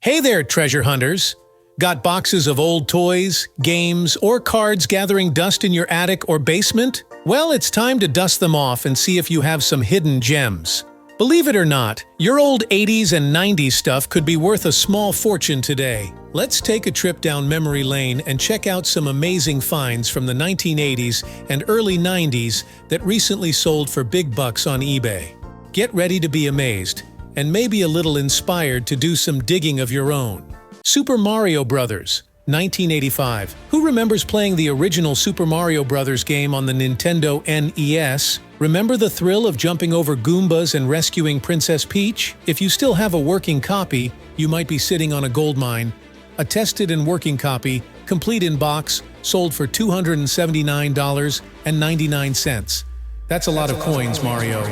Hey there, treasure hunters! Got boxes of old toys, games, or cards gathering dust in your attic or basement? Well, it's time to dust them off and see if you have some hidden gems. Believe it or not, your old 80s and 90s stuff could be worth a small fortune today. Let's take a trip down memory lane and check out some amazing finds from the 1980s and early 90s that recently sold for big bucks on eBay. Get ready to be amazed, and maybe a little inspired to do some digging of your own. Super Mario Bros. 1985. Who remembers playing the original Super Mario Bros. Game on the Nintendo NES? Remember the thrill of jumping over Goombas and rescuing Princess Peach? If you still have a working copy, you might be sitting on a goldmine. A tested and working copy, complete in box, sold for $279.99. That's a lot of coins, Mario.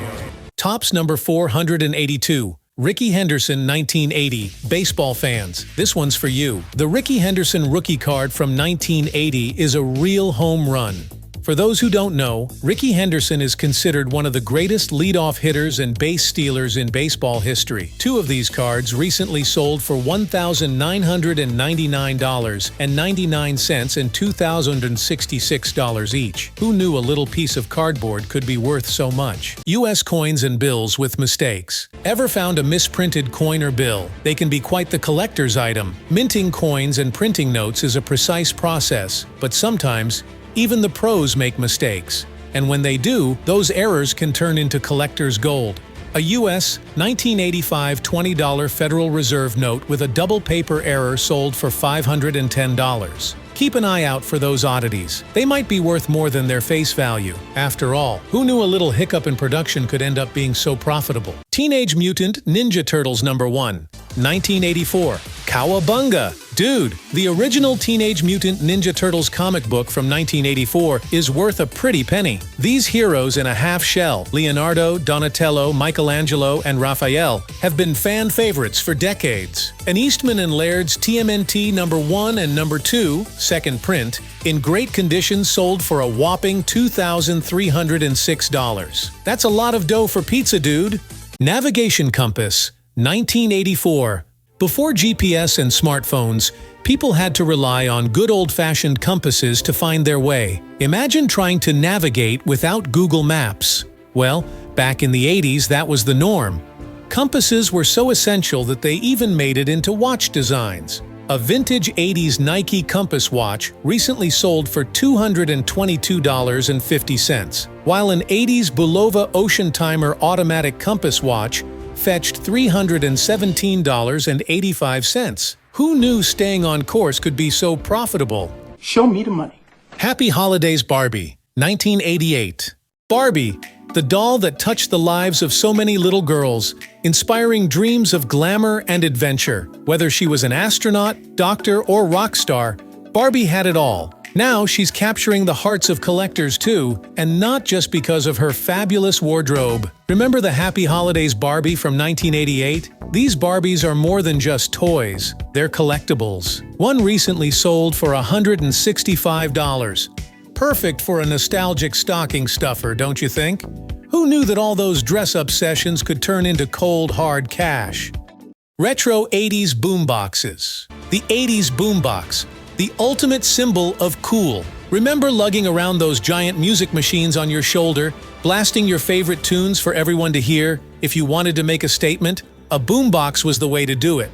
Tops number 482. Rickey Henderson 1980. Baseball fans, this one's for you. The Rickey Henderson rookie card from 1980 is a real home run. For those who don't know, Rickey Henderson is considered one of the greatest leadoff hitters and base stealers in baseball history. Two of these cards recently sold for $1,999.99 and $2,066 each. Who knew a little piece of cardboard could be worth so much? U.S. coins and bills with mistakes. Ever found a misprinted coin or bill? They can be quite the collector's item. Minting coins and printing notes is a precise process, but sometimes even the pros make mistakes, and when they do, those errors can turn into collector's gold. A U.S. 1985 $20 Federal Reserve note with a double paper error sold for $510. Keep an eye out for those oddities. They might be worth more than their face value. After all, who knew a little hiccup in production could end up being so profitable? Teenage Mutant Ninja Turtles #1, 1984. Cowabunga! Dude, the original Teenage Mutant Ninja Turtles comic book from 1984 is worth a pretty penny. These heroes in a half shell, Leonardo, Donatello, Michelangelo, and Raphael, have been fan favorites for decades. And Eastman and Laird's TMNT #1 and #2, second print, in great condition sold for a whopping $2,306. That's a lot of dough for pizza, dude. Navigation compass, 1984. Before GPS and smartphones, people had to rely on good old-fashioned compasses to find their way. Imagine trying to navigate without Google Maps. Well, back in the 80s, that was the norm. Compasses were so essential that they even made it into watch designs. A vintage 80s Nike compass watch recently sold for $222.50, while an 80s Bulova Ocean Timer automatic compass watch fetched $317.85. Who knew staying on course could be so profitable? Show me the money. Happy Holidays Barbie, 1988. Barbie, the doll that touched the lives of so many little girls, inspiring dreams of glamour and adventure. Whether she was an astronaut, doctor, or rock star, Barbie had it all. Now she's capturing the hearts of collectors too, and not just because of her fabulous wardrobe. Remember the Happy Holidays Barbie from 1988? These Barbies are more than just toys, they're collectibles. One recently sold for $165. Perfect for a nostalgic stocking stuffer, don't you think? Who knew that all those dress-up sessions could turn into cold, hard cash? Retro 80s boomboxes. The 80s boombox, the ultimate symbol of cool. Remember lugging around those giant music machines on your shoulder, blasting your favorite tunes for everyone to hear? If you wanted to make a statement, a boombox was the way to do it.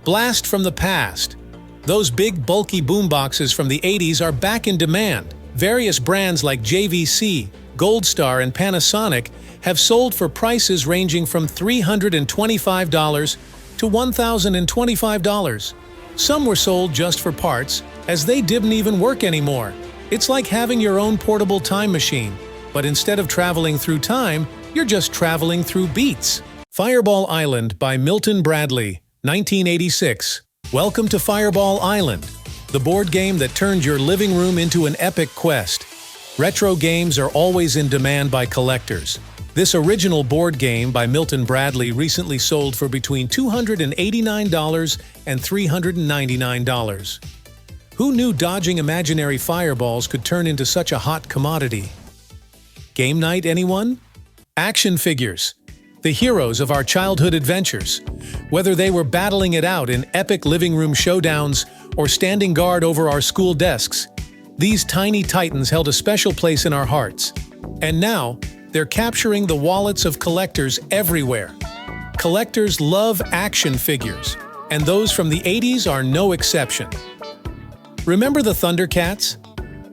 Blast from the past. Those big, bulky boomboxes from the 80s are back in demand. Various brands like JVC, Gold Star, and Panasonic have sold for prices ranging from $325 to $1,025. Some were sold just for parts, as they didn't even work anymore. It's like having your own portable time machine, but instead of traveling through time, you're just traveling through beats. Fireball Island by Milton Bradley, 1986. Welcome to Fireball Island, the board game that turned your living room into an epic quest. Retro games are always in demand by collectors. This original board game by Milton Bradley recently sold for between $289 and $399. Who knew dodging imaginary fireballs could turn into such a hot commodity? Game night, anyone? Action figures. the heroes of our childhood adventures. Whether they were battling it out in epic living room showdowns or standing guard over our school desks, these tiny titans held a special place in our hearts. And now, they're capturing the wallets of collectors everywhere. Collectors love action figures, and those from the 80s are no exception. Remember the Thundercats?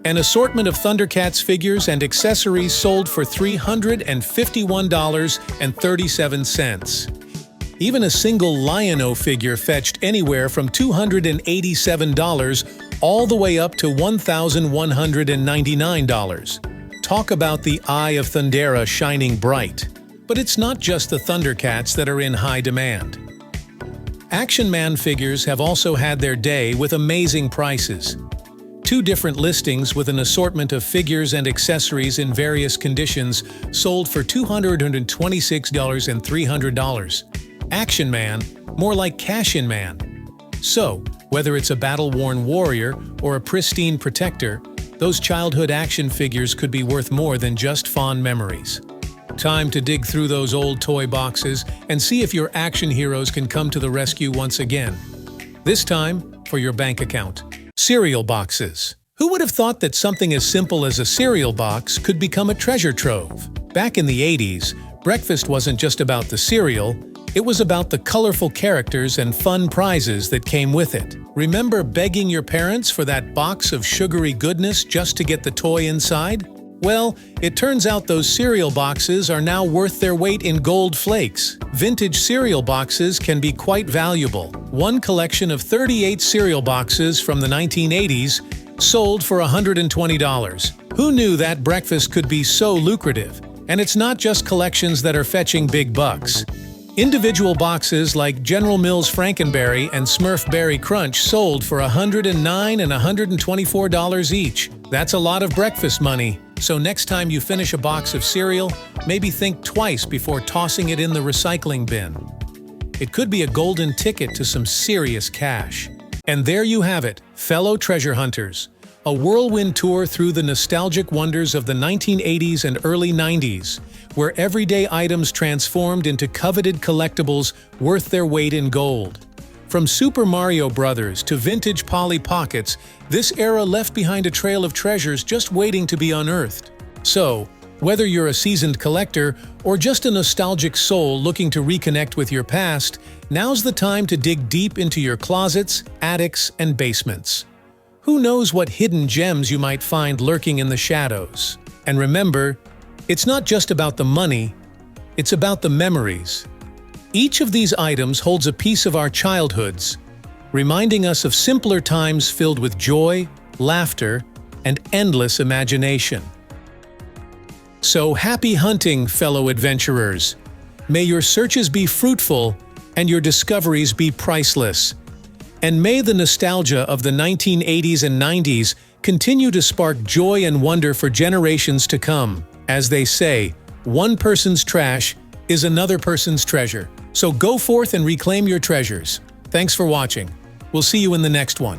An assortment of Thundercats figures and accessories sold for $351.37. Even a single Lion-O figure fetched anywhere from $287 all the way up to $1,199. Talk about the Eye of Thundera shining bright. But it's not just the Thundercats that are in high demand. Action Man figures have also had their day with amazing prices. 2 different listings with an assortment of figures and accessories in various conditions sold for $226 and $300. Action Man, more like Cash-In Man. So, whether it's a battle-worn warrior or a pristine protector, those childhood action figures could be worth more than just fond memories. Time to dig through those old toy boxes and see if your action heroes can come to the rescue once again. This time, for your bank account. Cereal boxes. Who would have thought that something as simple as a cereal box could become a treasure trove? Back in the 80s, breakfast wasn't just about the cereal, it was about the colorful characters and fun prizes that came with it. Remember begging your parents for that box of sugary goodness just to get the toy inside? Well, it turns out those cereal boxes are now worth their weight in gold flakes. Vintage cereal boxes can be quite valuable. One collection of 38 cereal boxes from the 1980s sold for $120. Who knew that breakfast could be so lucrative? And it's not just collections that are fetching big bucks. Individual boxes like General Mills Frankenberry and Smurf Berry Crunch sold for $109 and $124 each. That's a lot of breakfast money. So next time you finish a box of cereal, maybe think twice before tossing it in the recycling bin. It could be a golden ticket to some serious cash. And there you have it, fellow treasure hunters. A whirlwind tour through the nostalgic wonders of the 1980s and early 90s, where everyday items transformed into coveted collectibles worth their weight in gold. From Super Mario Bros. To vintage Polly Pockets, this era left behind a trail of treasures just waiting to be unearthed. So, whether you're a seasoned collector or just a nostalgic soul looking to reconnect with your past, now's the time to dig deep into your closets, attics, and basements. Who knows what hidden gems you might find lurking in the shadows? And remember, it's not just about the money, it's about the memories. Each of these items holds a piece of our childhoods, reminding us of simpler times filled with joy, laughter, and endless imagination. So happy hunting, fellow adventurers! May your searches be fruitful and your discoveries be priceless. And may the nostalgia of the 1980s and 90s continue to spark joy and wonder for generations to come. As they say, one person's trash is another person's treasure. So go forth and reclaim your treasures. Thanks for watching. We'll see you in the next one.